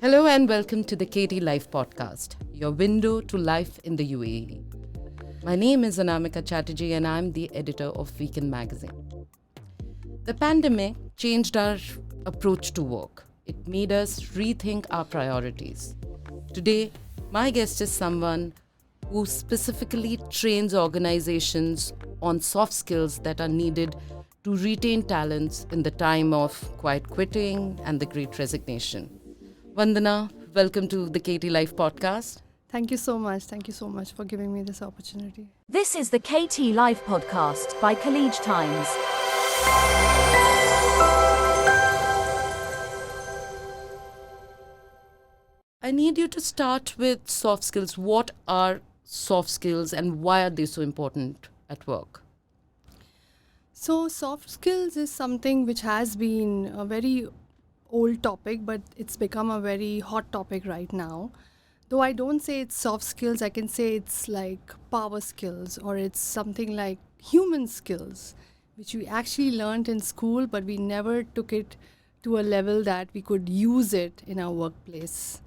Hello and welcome to the KT Life podcast, your window to life in the UAE. My name is Anamika Chatterjee and I'm the editor of Weekend magazine. The pandemic changed our approach to work. It made us rethink our priorities. Today, my guest is someone who specifically trains organizations on soft skills that are needed to retain talents in the time of quiet quitting and the Great Resignation. Vandana, welcome to the KT Life podcast. Thank you so much. Thank you so much for giving me this opportunity. This is the KT Live podcast by Khaleej Times. I need you to start with soft skills. What are soft skills and why are they so important at work? So, soft skills is something which has been a very old topic, but it's become a very hot topic right now. Though I don't say it's soft skills, I can say it's like power skills or it's something like human skills, which we actually learned in school, but we never took it to a level that we could use it in our workplace.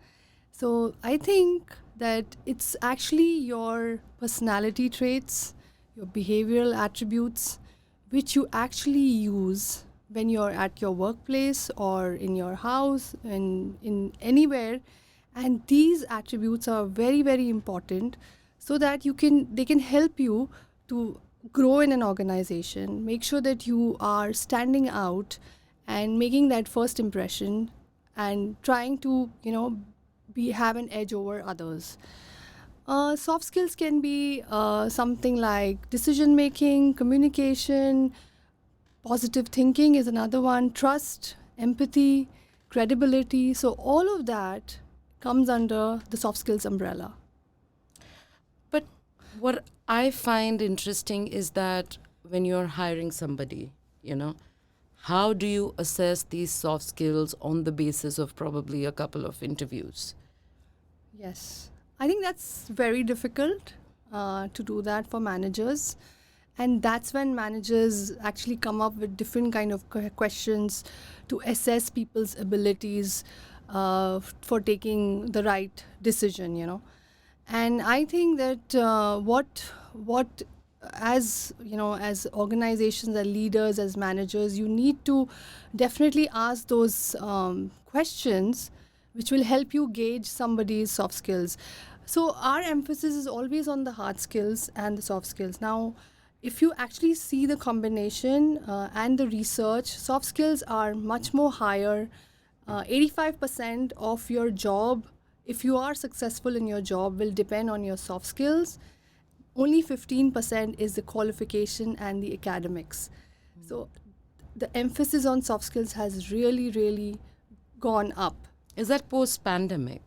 So I think that it's actually your personality traits, your behavioral attributes, which you actually use when you're at your workplace or in your house and in anywhere. And these attributes are very, very important so that they can help you to grow in an organization, make sure that you are standing out and making that first impression and trying to, have an edge over others. Soft skills can be something like decision making, communication, positive thinking is another one, trust, empathy, credibility. So all of that comes under the soft skills umbrella. But what I find interesting is that when you're hiring somebody, how do you assess these soft skills on the basis of probably a couple of interviews? Yes, I think that's very difficult to do that for managers. And that's when managers actually come up with different kind of questions to assess people's abilities for taking the right decision. And I think that what as organizations, as leaders, as managers, you need to definitely ask those questions which will help you gauge somebody's soft skills. So our emphasis is always on the hard skills and the soft skills. Now, if you actually see the combination and the research, soft skills are much more higher. 85% of your job, if you are successful in your job, will depend on your soft skills. Only 15% is the qualification and the academics. So the emphasis on soft skills has really, really gone up. Is that post-pandemic?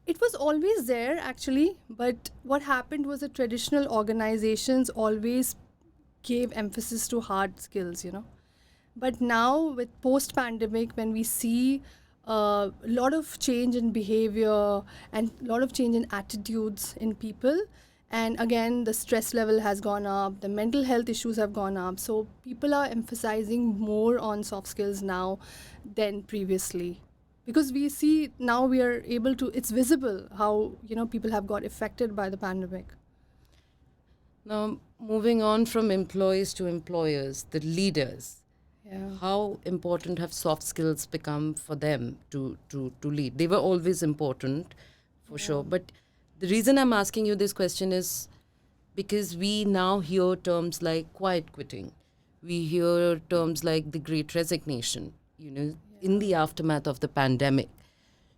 It was always there, actually, but what happened was the traditional organizations always gave emphasis to hard skills, But now, with post-pandemic, when we see a lot of change in behavior and a lot of change in attitudes in people, and again, the stress level has gone up, the mental health issues have gone up, so people are emphasizing more on soft skills now than previously. Because we see now we are able to, it's visible how, people have got affected by the pandemic. Now, moving on from employees to employers, the leaders, how important have soft skills become for them to lead? They were always important, for sure. But the reason I'm asking you this question is because we now hear terms like quiet quitting. We hear terms like the Great Resignation, in the aftermath of the pandemic.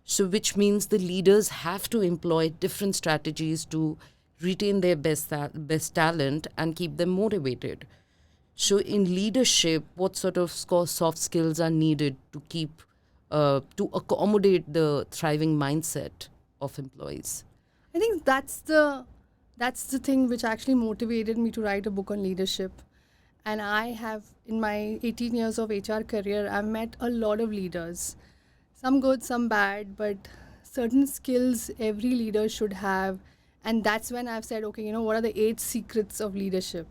So which means the leaders have to employ different strategies to retain their best talent and keep them motivated. So in leadership, what sort of soft skills are needed to keep, to accommodate the thriving mindset of employees? I think that's the thing which actually motivated me to write a book on leadership. And I have, in my 18 years of HR career, I've met a lot of leaders. Some good, some bad, but certain skills every leader should have. And that's when I've said, okay, what are the 8 secrets of leadership?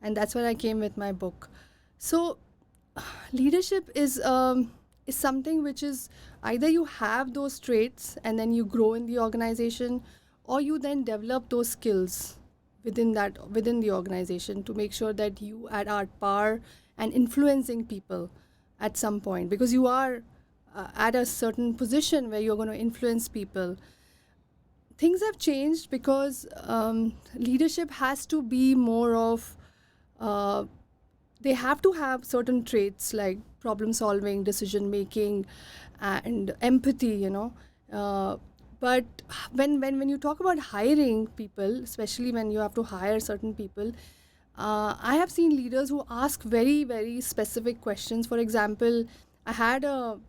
And that's when I came with my book. So leadership is is something which is either you have those traits and then you grow in the organization, or you then develop those skills within the organization to make sure that you are power and influencing people at some point, because you are at a certain position where you're going to influence people. Things have changed because leadership has to be more of they have to have certain traits like problem solving, decision making, and empathy, but when you talk about hiring people, especially when you have to hire certain people, I have seen leaders who ask very, very specific questions. For example, I had a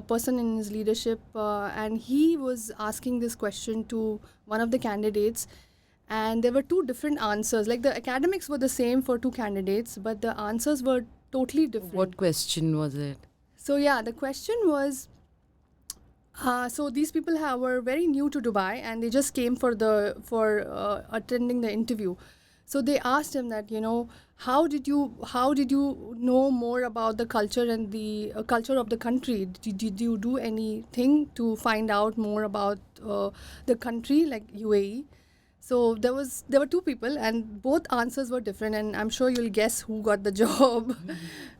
person in his leadership, and he was asking this question to one of the candidates, and there were two different answers. Like, the academics were the same for two candidates, but the answers were totally different. What question was it? So yeah, the question was, so these people were very new to Dubai, and they just came for attending the interview. So they asked him that, how did you know more about the culture and the culture of the country? Did you do anything to find out more about the country, like UAE? So there were two people, and both answers were different, and I'm sure you'll guess who got the job.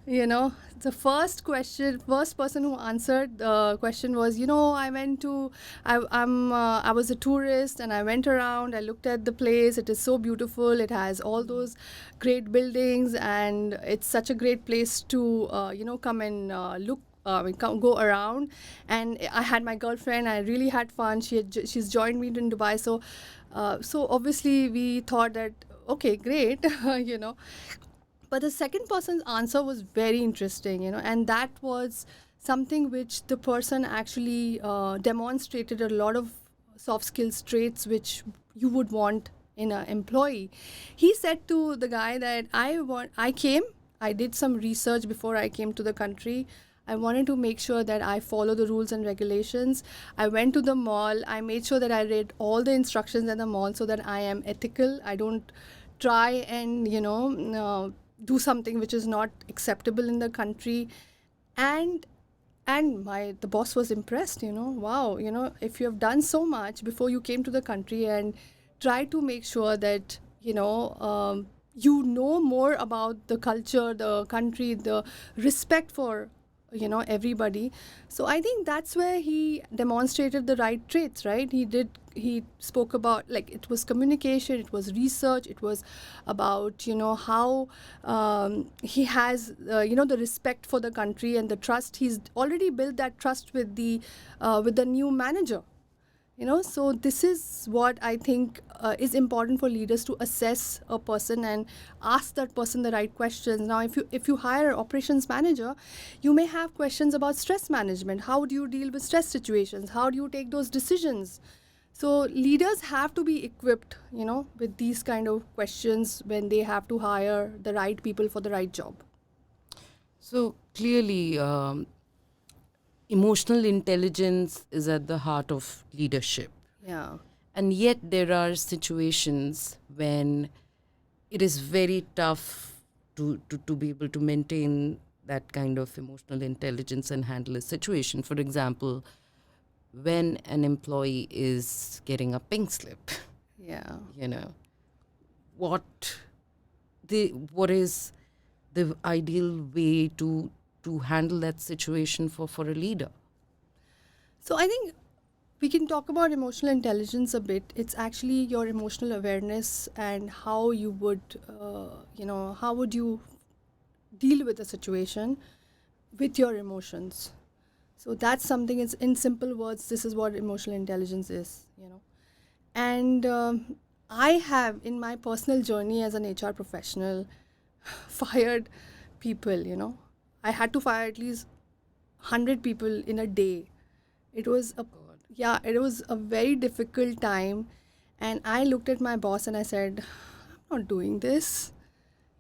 The first person who answered the question was, I was a tourist and I went around, I looked at the place, it is so beautiful, it has all those great buildings, and it's such a great place to come and look, go around. And I had my girlfriend, I really had fun. She's joined me in Dubai, so obviously we thought that, okay, great. But the second person's answer was very interesting, and that was something which the person actually demonstrated a lot of soft skills traits which you would want in an employee. He said to the guy that I did some research before I came to the country. I wanted to make sure that I follow the rules and regulations. I went to the mall. I made sure that I read all the instructions at the mall so that I am ethical. I don't try and, do something which is not acceptable in the country. And the boss was impressed, wow, if you have done so much before you came to the country and try to make sure that, you know more about the culture, the country, the respect for everybody. So I think that's where he demonstrated the right traits, right? He spoke about, like, it was communication, it was research, it was about how he has the respect for the country and the trust. He's already built that trust with the new manager. So this is what I think is important for leaders, to assess a person and ask that person the right questions. Now, if you hire an operations manager, you may have questions about stress management. How do you deal with stress situations? How do you take those decisions? So leaders have to be equipped, with these kind of questions when they have to hire the right people for the right job. So clearly, emotional intelligence is at the heart of leadership. Yeah. And yet there are situations when it is very tough to be able to maintain that kind of emotional intelligence and handle a situation. For example, when an employee is getting a pink slip, Yeah. what is the ideal way to handle that situation for a leader? So I think we can talk about emotional intelligence a bit. It's actually your emotional awareness and how you would, how would you deal with a situation with your emotions. So that's something, it's in simple words, this is what emotional intelligence is, And I have, in my personal journey as an HR professional, fired people, I had to fire at least 100 people in a day. It was a very difficult time, and I looked at my boss and I said, I'm not doing this.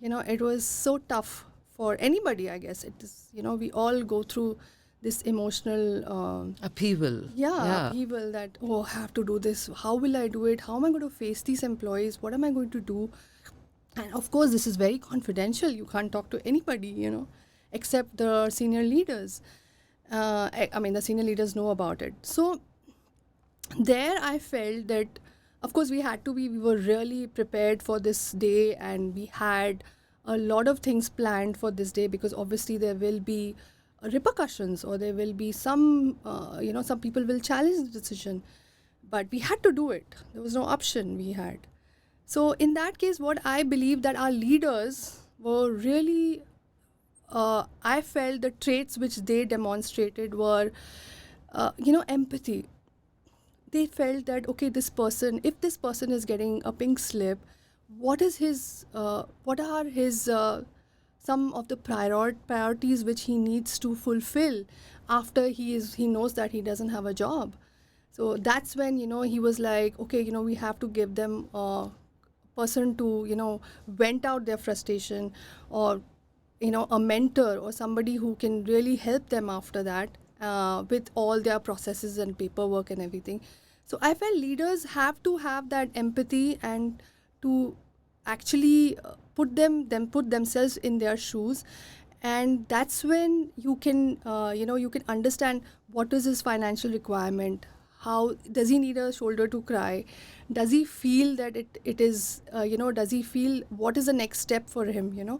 It was so tough for anybody, I guess. It is, we all go through this emotional upheaval. Upheaval that, I have to do this. How will I do it? How am I going to face these employees? What am I going to do? And of course, this is very confidential. You can't talk to anybody, except the senior leaders. I mean, the senior leaders know about it. So there I felt that, of course, we were really prepared for this day, and we had a lot of things planned for this day, because obviously there will be repercussions, or there will be some, some people will challenge the decision. But we had to do it. There was no option we had. So in that case, what I believe that our leaders were really, I felt the traits which they demonstrated were, empathy. They felt that, okay, this person, if this person is getting a pink slip, what are his some of the priorities which he needs to fulfill after he knows that he doesn't have a job. So that's when, he was like, okay, we have to give them a person to, vent out their frustration, or a mentor or somebody who can really help them after that, with all their processes and paperwork and everything. So I felt leaders have to have that empathy, and to actually put themselves in their shoes. And that's when you can you can understand what is his financial requirement. How does he need a shoulder to cry? Does he feel that it is does he feel what is the next step for him?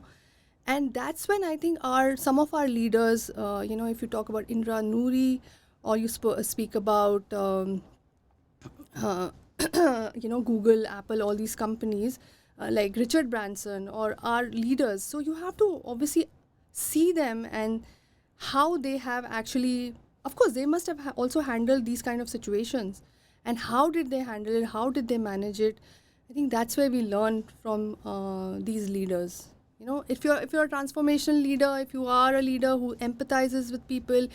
And that's when I think some of our leaders, if you talk about Indra Noori, or you speak about uh, Google, Apple, all these companies, like Richard Branson, or our leaders. So you have to obviously see them, and how they have actually, of course, they must have also handled these kind of situations. And how did they handle it? How did they manage it? I think that's where we learn from these leaders. If you're a transformational leader, if you are a leader who empathizes with people,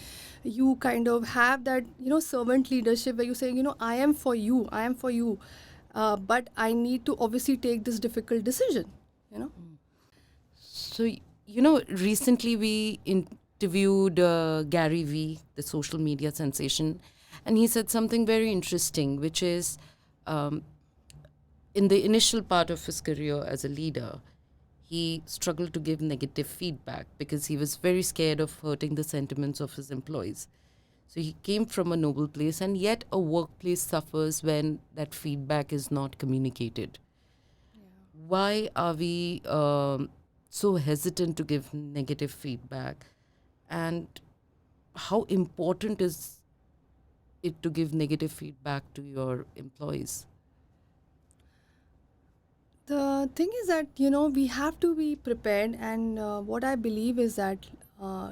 you kind of have that servant leadership, where you say, I am for you, but I need to obviously take this difficult decision. So, recently we interviewed Gary Vee, the social media sensation, and he said something very interesting, which is, in the initial part of his career as a leader, he struggled to give negative feedback because he was very scared of hurting the sentiments of his employees. So he came from a noble place, and yet a workplace suffers when that feedback is not communicated. Why are we so hesitant to give negative feedback? And how important is it to give negative feedback to your employees? The thing is that, we have to be prepared, and what I believe is that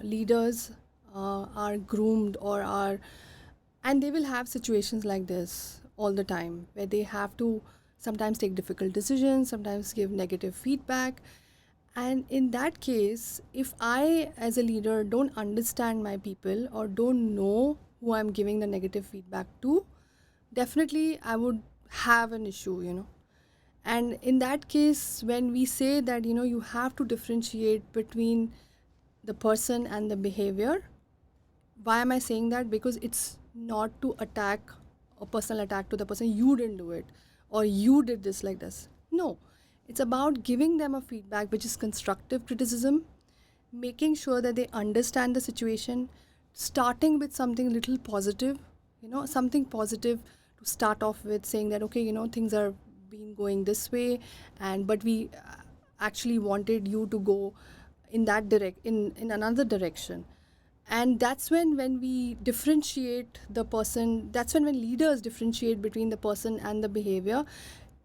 leaders are groomed, and they will have situations like this all the time, where they have to sometimes take difficult decisions, sometimes give negative feedback. And in that case, if I, as a leader, don't understand my people, or don't know who I'm giving the negative feedback to, definitely I would have an issue. And in that case, when we say that, you have to differentiate between the person and the behavior, why am I saying that? Because it's not to attack, a personal attack to the person, you didn't do it, or you did this like this. No, it's about giving them a feedback which is constructive criticism, making sure that they understand the situation, starting with something little positive, something positive to start off with, saying that, okay, things are been going this way, but we actually wanted you to go in that in another direction. And that's when we differentiate the person, that's when leaders differentiate between the person and the behavior.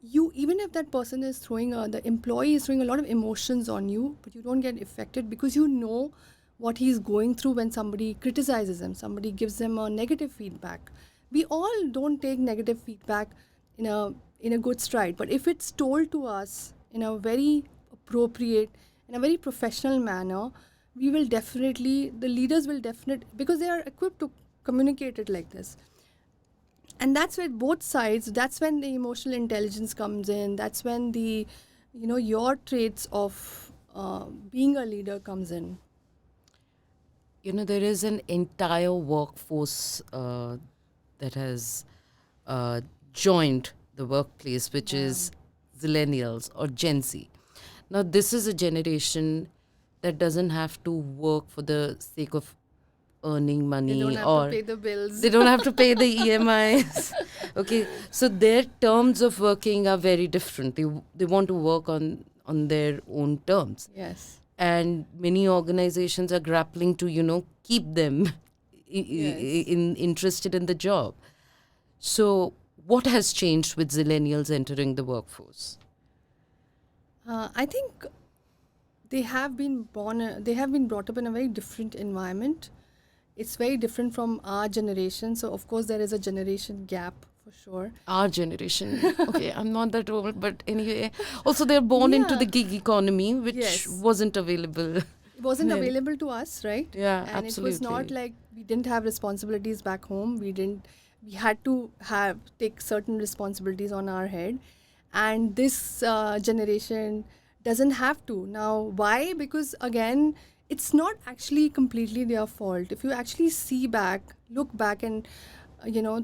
Even if that person is the employee is throwing a lot of emotions on you, but you don't get affected, because you know what he's going through when somebody criticizes him, somebody gives him a negative feedback. We all don't take negative feedback in a good stride, but if it's told to us in a very appropriate, in a very professional manner, the leaders will definitely, because they are equipped to communicate it like this. And that's where both sides, that's when the emotional intelligence comes in, that's when the your traits of being a leader comes in. There is an entire workforce that has joined the workplace, which is Zillennials or Gen Z. Now, this is a generation that doesn't have to work for the sake of earning money, They don't have or to pay the bills. they don't have to pay the EMIs. Okay, so their terms of working are very different. They want to work on their own terms. Yes. And many organizations are grappling to keep them Yes. interested in the job. So what has changed with zillennials entering the workforce? I think they have been brought up in a very different environment. It's very different from our generation. So of course there is a generation gap for sure. Our generation. Okay, I'm not that old, but anyway. Also, they're born into the Yeah. gig economy, which Yes. wasn't available. It wasn't Then. available to us, right? Yeah, And it was not absolutely. like we didn't have responsibilities back home. We had to take certain responsibilities on our head. And this generation doesn't have to. Now, why? Because again, it's not actually completely their fault. If you actually look back and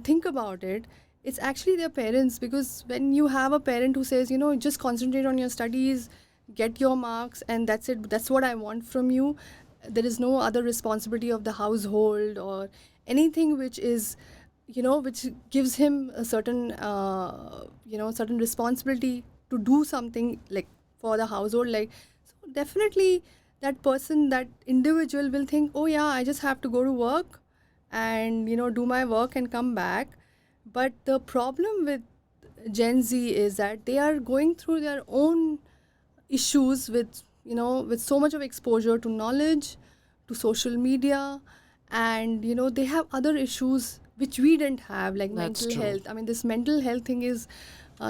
think about it, it's actually their parents. Because when you have a parent who says, just concentrate on your studies, get your marks, and that's it, that's what I want from you, there is no other responsibility of the household or anything which is which gives him a certain responsibility to do something like for the household. Like, so definitely that person, that individual will think, oh yeah, I just have to go to work and do my work and come back. But the problem with Gen Z is that they are going through their own issues with so much of exposure to knowledge, to social media, and they have other issues which we didn't have, like That's mental true. health. I mean, this mental health thing is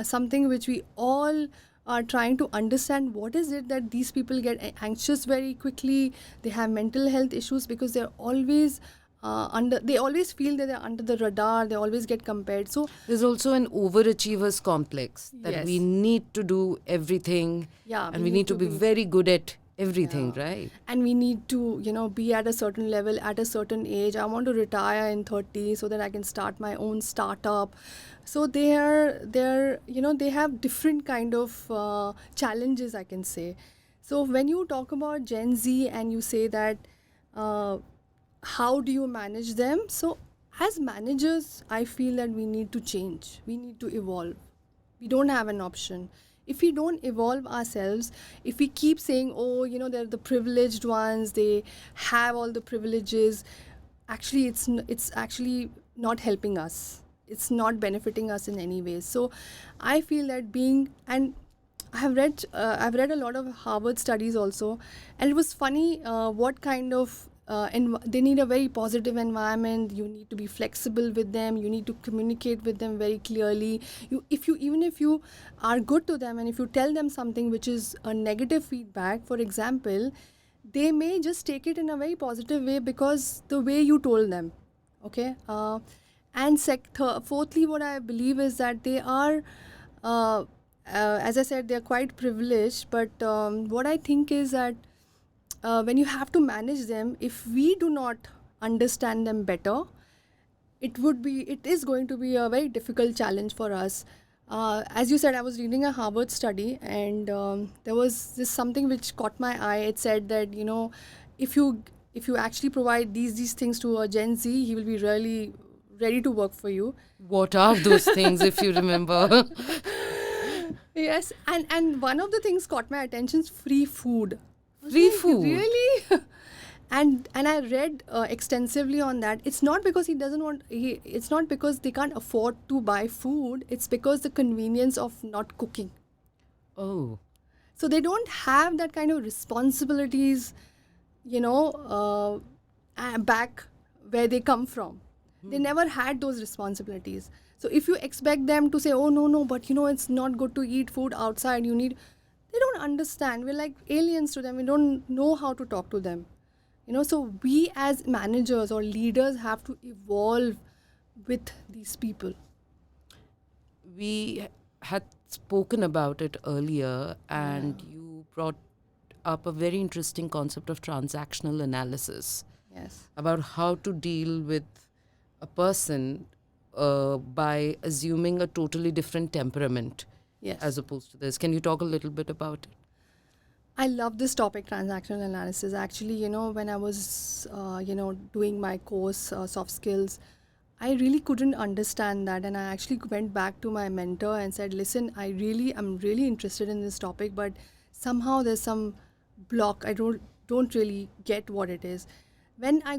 something which we all are trying to understand. What is it that these people get anxious very quickly? They have mental health issues because they're always they always feel that they're under the radar. They always get compared. So There's also an overachiever's complex that we yes, need to do everything, yeah, and we need to be very good at everything, right? and we need to be at a certain level at a certain age. I want to retire in 30 so that I can start my own startup. So they have different kind of challenges, I can say. So when you talk about Gen Z and you say that uh, how do you manage them? So as managers, I feel that we need to change, we need to evolve. We don't have an option. If we don't evolve ourselves, if we keep saying, oh, they're the privileged ones, they have all the privileges, actually it's actually not helping us, it's not benefiting us in any way. So I feel that I've read a lot of Harvard studies also, and it was funny what kind of they need a very positive environment. You need to be flexible with them. You need to communicate with them very clearly. Even if you are good to them, and if you tell them something which is a negative feedback, for example, they may just take it in a very positive way because the way you told them. Okay. And fourthly, what I believe is that they are, as I said, they're quite privileged. But what I think is that when you have to manage them, if we do not understand them better, it is going to be a very difficult challenge for us. As you said, I was reading a Harvard study, and there was this something which caught my eye. It said that if you actually provide these things to a Gen Z, he will be really ready to work for you. What are those things, if you remember? Yes, and one of the things caught my attention is free food. I was Free like, food? really? and I read extensively on that. It's not because it's not because they can't afford to buy food. It's because the convenience of not cooking. Oh, So they don't have that kind of responsibilities, back where they come from. They never had those responsibilities. So if you expect them to say, oh, no, but it's not good to eat food outside, they don't understand. We're like aliens to them. We don't know how to talk to them. So we as managers or leaders have to evolve with these people. we had spoken about it earlier, and you brought up a very interesting concept of transactional analysis Yes. about how to deal with a person by assuming a totally different temperament Yes. as opposed to this. Can you talk a little bit about it? I love this topic, transactional analysis. Actually, when I was, doing my course, soft skills, I really couldn't understand that. And I actually went back to my mentor and said, listen, I'm really interested in this topic, but somehow there's some block. I don't really get what it is. When I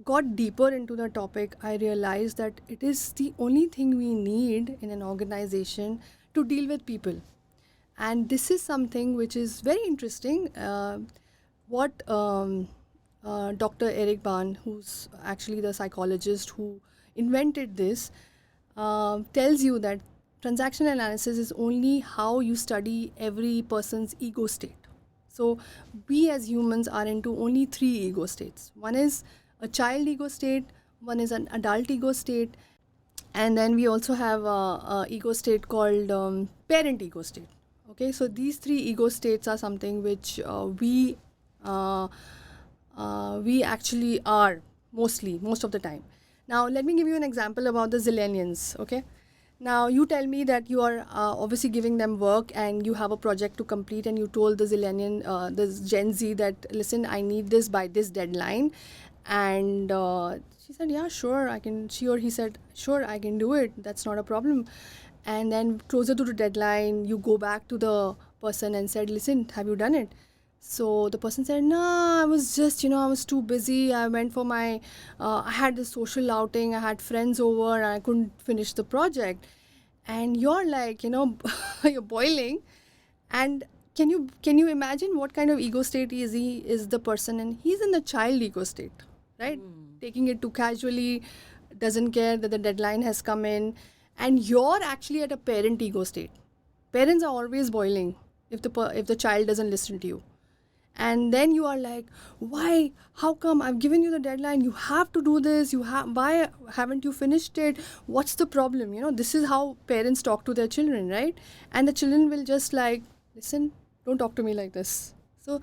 got deeper into the topic, I realized that it is the only thing we need in an organization to deal with people. And this is something which is very interesting. What Dr. Eric Bahn, who's actually the psychologist who invented this, tells you that transactional analysis is only how you study every person's ego state. So we as humans are into only 3 ego states. One is a child ego state, one is an adult ego state, and then we also have a ego state called parent ego state. Okay, so these 3 ego states are something which uh, we actually are most of the time. Now let me give you an example about the zillennials. Okay, now you tell me that you are obviously giving them work and you have a project to complete, and you told the the Gen Z that, listen, I need this by this deadline, and she said, yeah, sure, I can. She or he said, sure, I can do it, that's not a problem. And then closer to the deadline, you go back to the person and said, listen, have you done it? So the person said, no, I was just, I was too busy. I went for I had this social outing, I had friends over, and I couldn't finish the project. And you're like, you're boiling. And can you imagine what kind of ego state is the person in? He's in the child ego state, right? Taking it too casually, doesn't care that the deadline has come in. And you're actually at a parent ego state. Parents are always boiling if the child doesn't listen to you. And then you are like, why, how come, I've given you the deadline, you have to do this, why haven't you finished it, what's the problem? This is how parents talk to their children, right? And the children will just like, listen, don't talk to me like this. So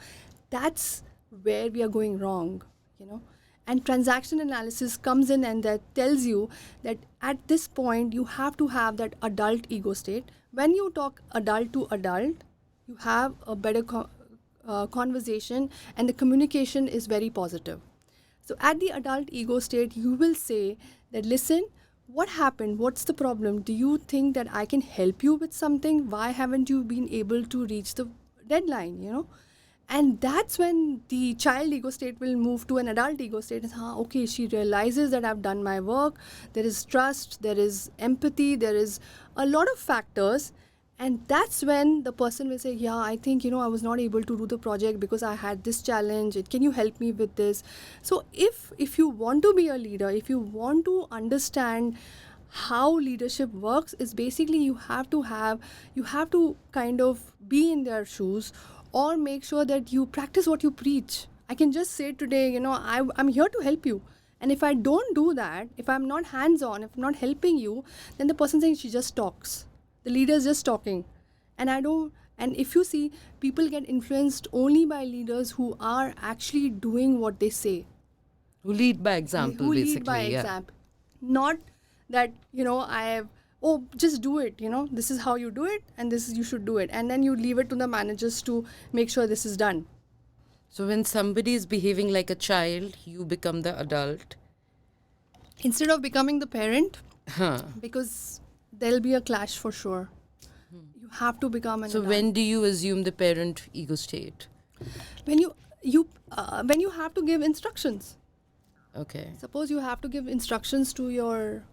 that's where we are going wrong. And transaction analysis comes in, and that tells you that at this point you have to have that adult ego state. When you talk adult to adult, you have a better conversation, and the communication is very positive. So at the adult ego state, you will say that, listen, what happened? What's the problem? Do you think that I can help you with something? Why haven't you been able to reach the deadline? And that's when the child ego state will move to an adult ego state. Okay, she realizes that I've done my work. There is trust, there is empathy, there is a lot of factors. And that's when the person will say, yeah, I think, I was not able to do the project because I had this challenge. Can you help me with this? So if you want to be a leader, if you want to understand how leadership works, is basically you have to kind of be in their shoes, or make sure that you practice what you preach. I can just say today, I'm here to help you. And if I don't do that, if I'm not hands-on, if I'm not helping you, then the person saying she just talks. The leader is just talking. And if you see, people get influenced only by leaders who are actually doing what they say. Who lead by example, Who basically. lead by example. Not that, just do it, this is how you do it, and you should do it. And then you leave it to the managers to make sure this is done. So when somebody is behaving like a child, you become the adult. Instead of becoming the parent, because there'll be a clash for sure. You have to become an adult. So when do you assume the parent ego state? When you have to give instructions. Okay. Suppose you have to give instructions to your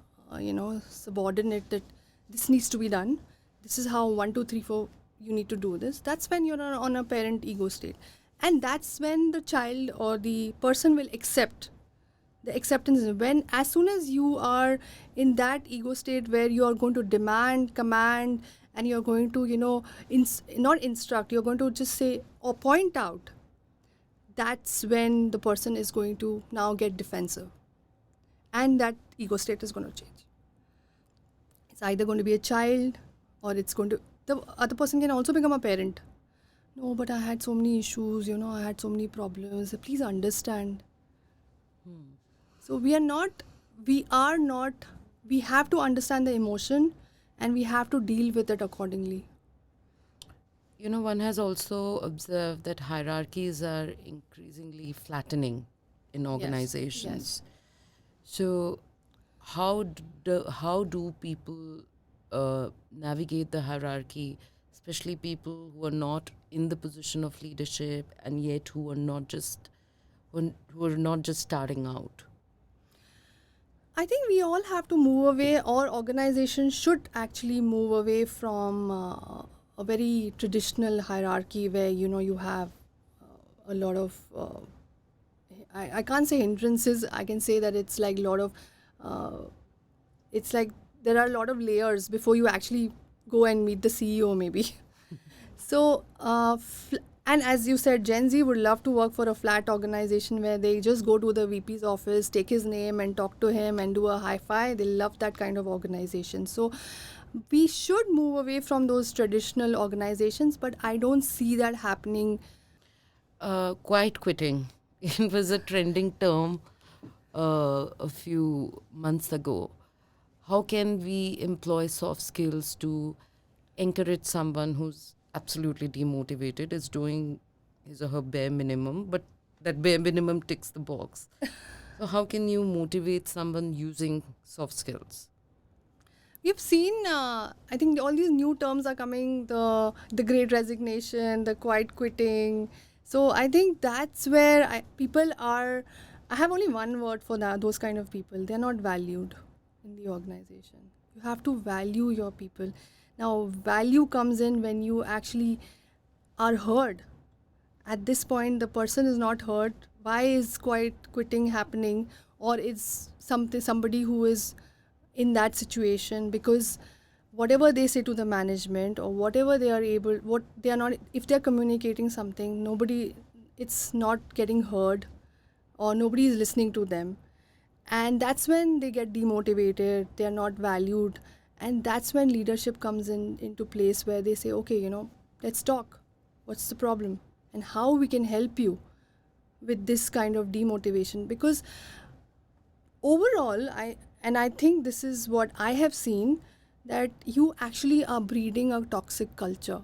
subordinate that this needs to be done. This is how 1, 2, 3, 4 you need to do this. That's when you're on a parent ego state. And that's when the child or the person will accept. The acceptance is when, as soon as you are in that ego state where you are going to demand, command, and you're going to, not instruct, you're going to just say or point out, that's when the person is going to now get defensive. And that ego state is going to change. It's either going to be a child, or the other person can also become a parent. No, but I had so many issues, I had so many problems. Please understand. So we have to understand the emotion, and we have to deal with it accordingly. One has also observed that hierarchies are increasingly flattening in Yes, organizations. yes. So, how do people navigate the hierarchy, especially people who are not in the position of leadership and yet who are not just starting out? I think we all have to move away, or organizations should actually move away from a very traditional hierarchy where you have a lot of I can't say hindrances. I can say that it's like a lot of uh, it's like there are a lot of layers before you actually go and meet the CEO maybe. So, and as you said, Gen Z would love to work for a flat organization where they just go to the VP's office, take his name, and talk to him and do a high five. They love that kind of organization. So, we should move away from those traditional organizations, but I don't see that happening. Quiet quitting. It was a trending term a few months ago. How can we employ soft skills to encourage someone who's absolutely demotivated, is doing his or her bare minimum, but that bare minimum ticks the box? So, how can you motivate someone using soft skills? We've seen, I think all these new terms are coming, the Great Resignation, the quiet quitting. So I think that's where people are. I have only one word for that. Those kind of people, they're not valued in the organization. You have to value your people. Now, value comes in when you actually are heard. At this point, the person is not heard. Why is quiet quitting happening, or is somebody who is in that situation? Because whatever they say to the management, or whatever they are able, what they are not, if they're communicating something, nobody, it's not getting heard, or nobody is listening to them, and that's when they get demotivated, they are not valued. And that's when leadership comes in into place, where they say, okay, let's talk, what's the problem, and how we can help you with this kind of demotivation. Because overall, I think this is what I have seen, that you actually are breeding a toxic culture.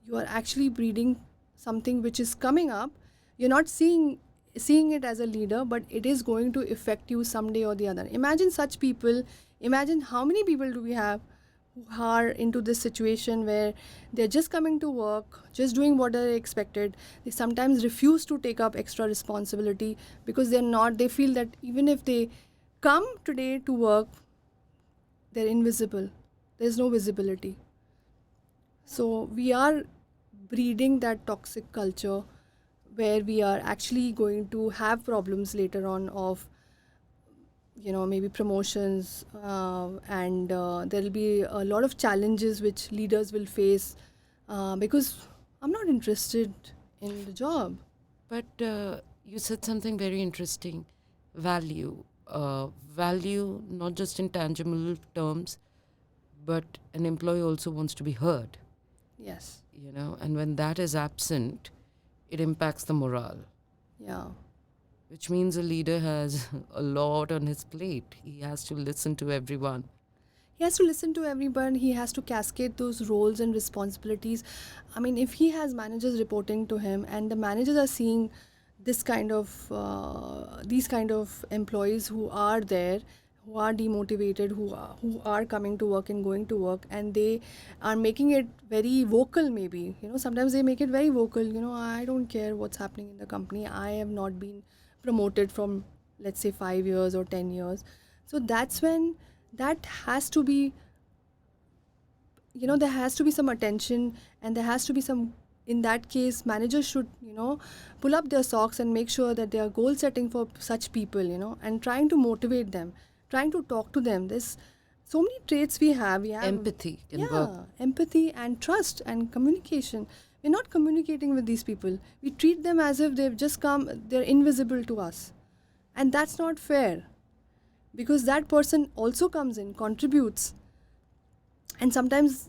You are actually breeding something which is coming up. You're not seeing it as a leader, but it is going to affect you someday or the other. Imagine such people. Imagine how many people do we have who are into this situation where they're just coming to work, just doing what they're expected. They sometimes refuse to take up extra responsibility because they feel that even if they come today to work, they're invisible. There's no visibility. So we are breeding that toxic culture where we are actually going to have problems later on of maybe promotions, and there will be a lot of challenges which leaders will face, because I'm not interested in the job. But you said something very interesting, value. Value, not just in tangible terms, but an employee also wants to be heard, Yes. and when that is absent, it impacts the morale, Yeah. which means a leader has a lot on his plate. He has to listen to everyone. He has to listen to everyone. He has to cascade those roles and responsibilities. I mean, if he has managers reporting to him, and the managers are seeing these kind of employees who are there, who are demotivated, who are coming to work and going to work, and they are making it very vocal. Maybe sometimes they make it very vocal. I don't care what's happening in the company. I have not been promoted from, let's say, 5 years or 10 years. So that's when that has to be, there has to be some attention, and there has to be some, in that case managers should pull up their socks and make sure that they are goal setting for such people, and trying to motivate them, trying to talk to them. There's so many traits we have. Empathy can work. Yeah, empathy and trust and communication. We're not communicating with these people. We treat them as if they've just come, they're invisible to us, and that's not fair, because that person also comes in, contributes. And sometimes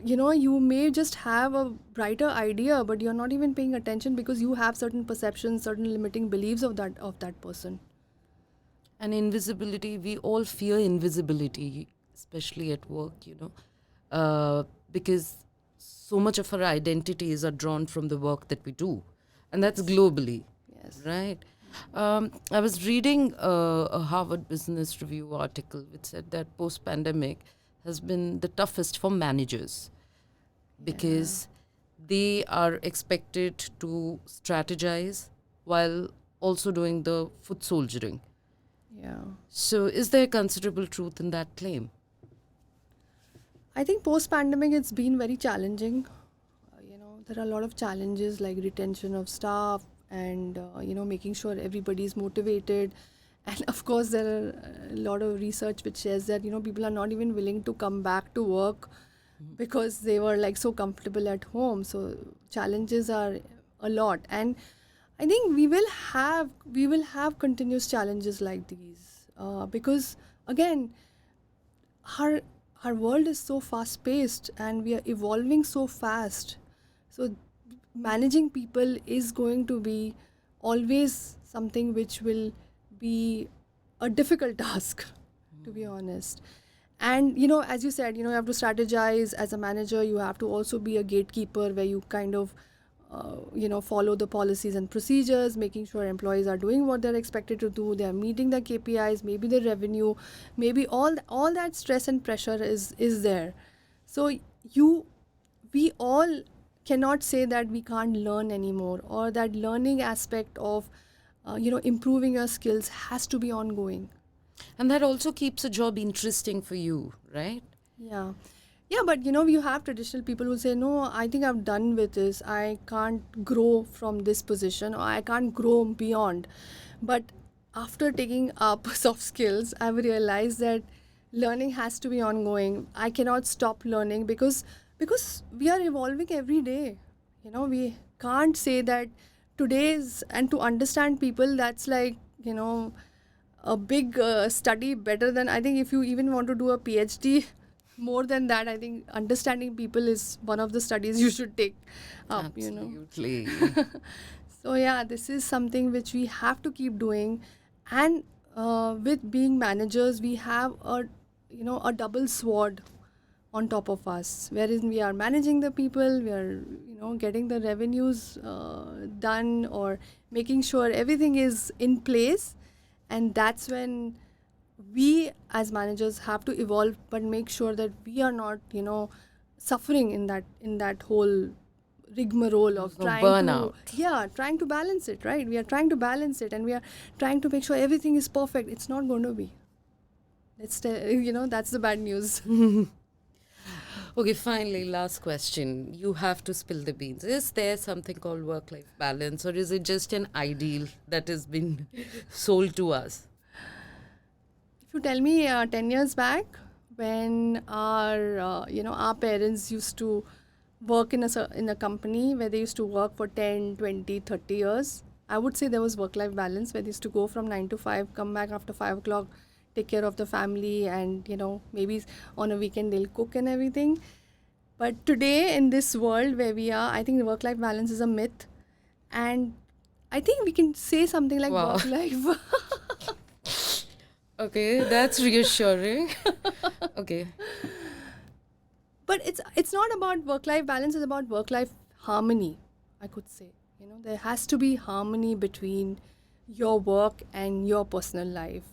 you may just have a brighter idea, but you're not even paying attention because you have certain perceptions, certain limiting beliefs of that person. And invisibility, we all fear invisibility, especially at work, because so much of our identities are drawn from the work that we do, and that's globally. Yes. Right. I was reading a Harvard Business Review article which said that post-pandemic has been the toughest for managers because they are expected to strategize while also doing the foot soldiering. Yeah. So is there considerable truth in that claim? I think post-pandemic it's been very challenging. There are a lot of challenges like retention of staff and making sure everybody is motivated. And of course, there are a lot of research which says that people are not even willing to come back to work because they were like so comfortable at home. So challenges are a lot, and I think we will have continuous challenges like these because again, our our world is so fast paced and we are evolving so fast. So managing people is going to be always something which will be a difficult task, to be honest. And as you said, you have to strategize as a manager. You have to also be a gatekeeper where you kind of follow the policies and procedures, making sure employees are doing what they're expected to do, they are meeting their KPIs, maybe the revenue, maybe all that stress and pressure is there. So we all cannot say that we can't learn anymore, or that learning aspect of improving your skills has to be ongoing. And that also keeps a job interesting for you, right? Yeah. Yeah, but you have traditional people who say, no, I think I'm done with this. I can't grow from this position, or I can't grow beyond. But after taking up soft skills, I've realized that learning has to be ongoing. I cannot stop learning because we are evolving every day. We can't say that today's, and to understand people, that's like, a big study, better than, I think, if you even want to do a PhD, more than that, I think understanding people is one of the studies you should take up. Absolutely. So yeah, this is something which we have to keep doing. And with being managers, we have a double sword on top of us, wherein we are managing the people, we are getting the revenues done, or making sure everything is in place. And that's when we as managers have to evolve, but make sure that we are not suffering in that whole rigmarole of no trying burnout. trying to balance it, right? We are trying to balance it, and we are trying to make sure everything is perfect. It's not going to be. That's the bad news. Okay, finally, last question. You have to spill the beans. Is there something called work-life balance, or is it just an ideal that has been sold to us? If you tell me 10 years back, when our parents used to work in a company where they used to work for 10, 20, 30 years, I would say there was work-life balance, where they used to go from 9 to 5, come back after 5 o'clock, take care of the family, and maybe on a weekend they'll cook and everything. But today, in this world where we are, I think the work-life balance is a myth. And I think we can say something like Wow. work-life. Okay, that's reassuring. Okay. But it's not about work-life balance, it's about work-life harmony, I could say. There has to be harmony between your work and your personal life.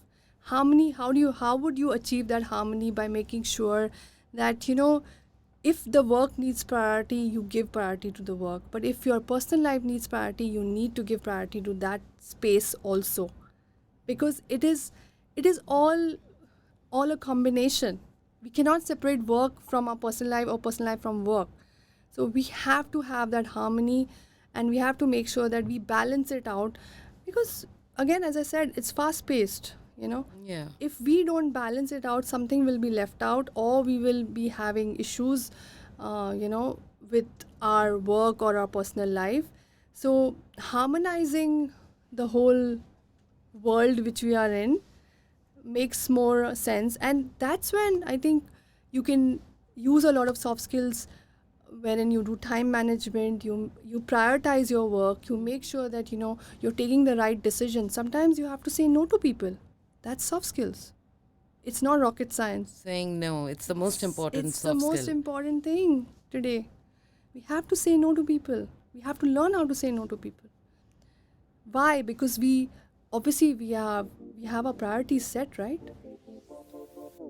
Harmony, how would you achieve that harmony? By making sure that, if the work needs priority, you give priority to the work. But if your personal life needs priority, you need to give priority to that space also. Because it is all a combination. We cannot separate work from our personal life or personal life from work. So we have to have that harmony, and we have to make sure that we balance it out, because again, as I said, it's fast paced. Yeah. If we don't balance it out, something will be left out, or we will be having issues with our work or our personal life. So harmonizing the whole world which we are in makes more sense, and that's when I think you can use a lot of soft skills, wherein you do time management, you prioritize your work, you make sure that you're taking the right decision. Sometimes you have to say no to people. That's soft skills. It's not rocket science. Saying no, it's the most important It's soft the most skill. important thing today. We have to say no to people. We have to learn how to say no to people. Why? Because we have our priorities set, right?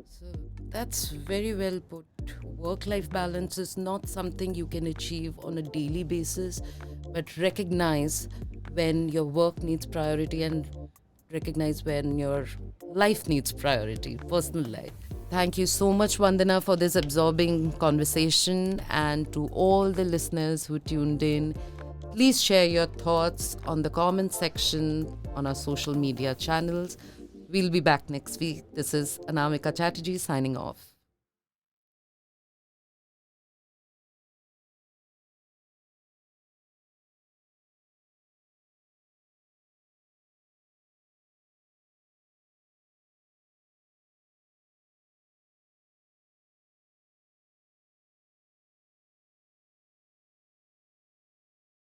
So that's very well put. Work life balance is not something you can achieve on a daily basis, but recognize when your work needs priority and recognize when your life needs priority, personal life. Thank you so much, Vandana, for this absorbing conversation. And to all the listeners who tuned in, please share your thoughts on the comment section on our social media channels. We'll be back next week. This is Anamika Chatterjee signing off.